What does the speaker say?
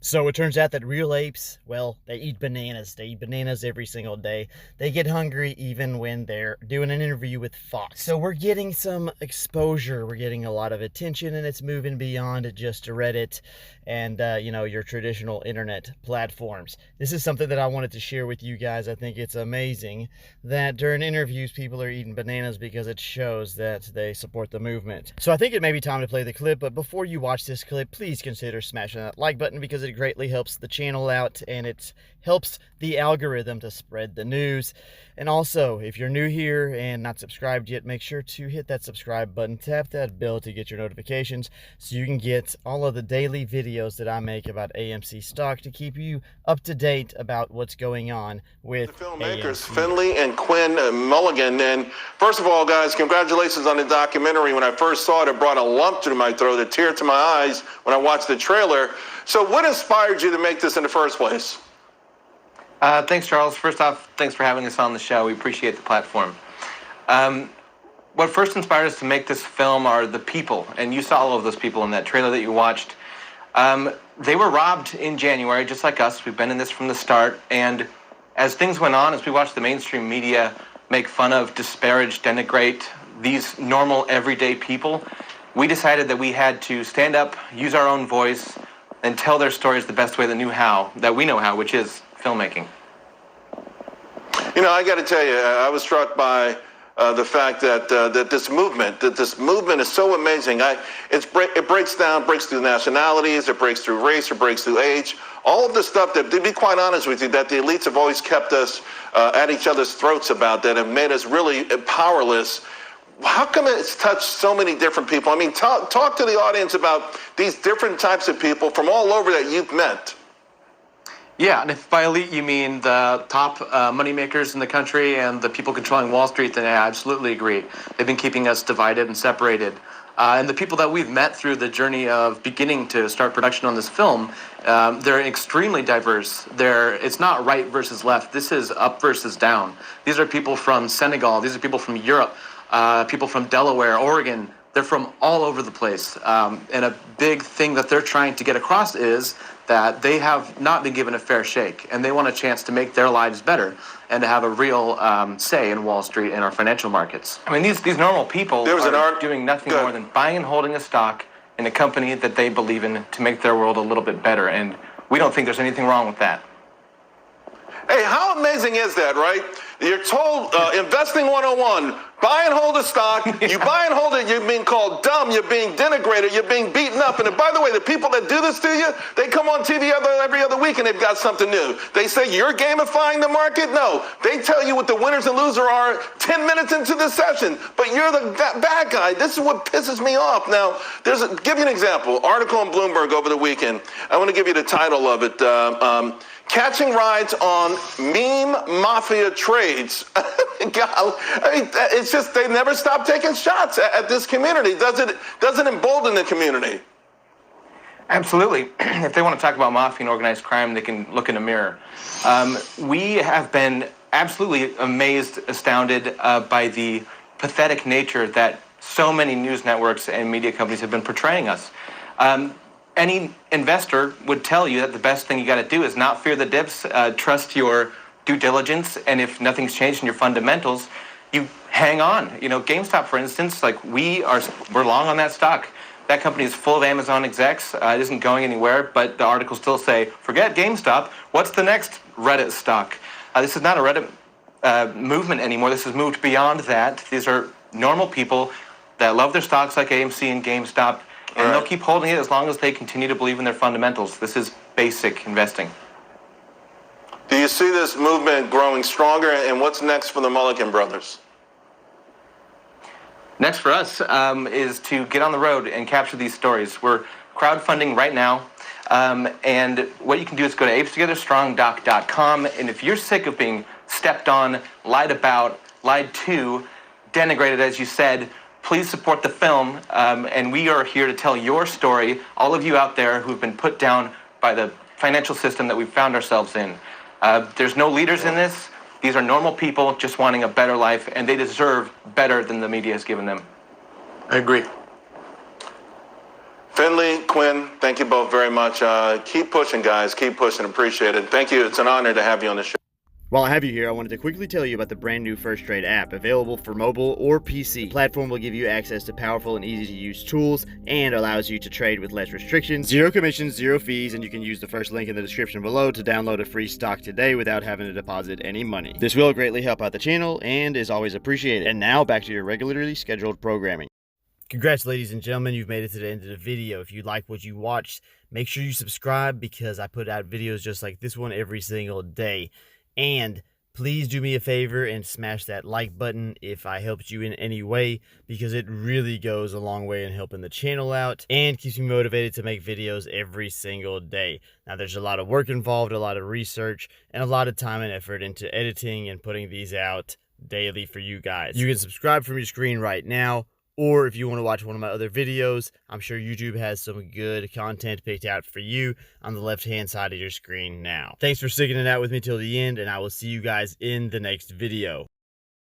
So it turns out that real apes, well, they eat bananas. They eat bananas every single day. They get hungry even when they're doing an interview with Fox. So we're getting some exposure. We're getting a lot of attention, and it's moving beyond just Reddit and, your traditional internet platforms. This is something that I wanted to share with you guys. I think it's amazing that during interviews, people are eating bananas because it shows that they support the movement. So I think it may be time to play the clip, but before you watch this clip, please consider smashing that like button because it greatly helps the channel out and it helps the algorithm to spread the news. And also, if you're new here and not subscribed yet, make sure to hit that subscribe button, tap that bell to get your notifications so you can get all of the daily videos that I make about AMC stock to keep you up to date about what's going on with the filmmakers, AMC. Finley and Quinn Mulligan. And first of all, guys, congratulations on the documentary. When I first saw it, it brought a lump through my throat, a tear to my eyes when I watched the trailer. So what inspired you to make this in the first place? Thanks, Charles. First off, thanks for having us on the show. We appreciate the platform. What first inspired us to make this film are the people, and you saw all of those people in that trailer that you watched. They were robbed in January, just like us. We've been in this from the start, and as things went on, as we watched the mainstream media make fun of, disparage, denigrate these normal, everyday people, we decided that we had to stand up, use our own voice, and tell their stories the best way that we know how, which is filmmaking. You know, I got to tell you, I was struck by the fact that this movement is so amazing. It breaks through nationalities, it breaks through race, it breaks through age. All of the stuff that, to be quite honest with you, that the elites have always kept us at each other's throats about, that have made us really powerless. How come it's touched so many different people? I mean, talk to the audience about these different types of people from all over that you've met. Yeah, and if by elite you mean the top moneymakers in the country and the people controlling Wall Street, then I absolutely agree. They've been keeping us divided and separated. And the people that we've met through the journey of beginning to start production on this film, they're extremely diverse. It's not right versus left. This is up versus down. These are people from Senegal. These are people from Europe, people from Delaware, Oregon. They're from all over the place. And a big thing that they're trying to get across is that they have not been given a fair shake, and they want a chance to make their lives better and to have a real say in Wall Street and our financial markets. I mean, these normal people are doing nothing more than buying and holding a stock in a company that they believe in to make their world a little bit better, and we don't think there's anything wrong with that. Hey, how amazing is that, right? You're told, investing 101, buy and hold a stock. You buy and hold it, you're being called dumb, you're being denigrated, you're being beaten up. And by the way, the people that do this to you, they come on TV every other week and they've got something new. They say you're gamifying the market. No, they tell you what the winners and losers are 10 minutes into the session, but you're the bad guy. This is what pisses me off. Now, give you an example, article on Bloomberg over the weekend. I want to give you the title of it. Catching rides on meme mafia trades. God, I mean, it's just they never stop taking shots at this community. Doesn't embolden the community. Absolutely. If they want to talk about mafia and organized crime, they can look in a mirror. We have been absolutely amazed, astounded by the pathetic nature that so many news networks and media companies have been portraying us. Any investor would tell you that the best thing you got to do is not fear the dips, trust your due diligence, and if nothing's changed in your fundamentals, you hang on. You know, Gamestop, for instance, like we're long on that stock. That company is full of Amazon execs. It isn't going anywhere, but the articles still say, forget GameStop. What's the next Reddit stock? This is not a Reddit movement anymore. This has moved beyond that. These are normal people that love their stocks like AMC and GameStop, and they'll keep holding it as long as they continue to believe in their fundamentals. This is basic investing. Do you see this movement growing stronger, and what's next for the Mulligan brothers? Next for us is to get on the road and capture these stories. We're crowdfunding right now, and what you can do is go to apetogetherstrongdoc.com, and if you're sick of being stepped on, lied about, lied to, denigrated, as you said, please support the film, and we are here to tell your story, all of you out there who've been put down by the financial system that we've found ourselves in. There's no leaders in this. These are normal people just wanting a better life, and they deserve better than the media has given them. I agree. Finley, Quinn, thank you both very much. Keep pushing, guys. Keep pushing. Appreciate it. Thank you. It's an honor to have you on the show. While I have you here, I wanted to quickly tell you about the brand new First Trade app, available for mobile or PC. The platform will give you access to powerful and easy to use tools and allows you to trade with less restrictions, zero commissions, zero fees, and you can use the first link in the description below to download a free stock today without having to deposit any money. This will greatly help out the channel and is always appreciated. And now back to your regularly scheduled programming. Congrats, ladies and gentlemen, you've made it to the end of the video. If you like what you watched, make sure you subscribe because I put out videos just like this one every single day. And please do me a favor and smash that like button if I helped you in any way, because it really goes a long way in helping the channel out and keeps me motivated to make videos every single day. Now, there's a lot of work involved, a lot of research, and a lot of time and effort into editing and putting these out daily for you guys. You can subscribe from your screen right now, or if you want to watch one of my other videos, I'm sure YouTube has some good content picked out for you on the left-hand side of your screen now. Thanks for sticking it out with me till the end, and I will see you guys in the next video.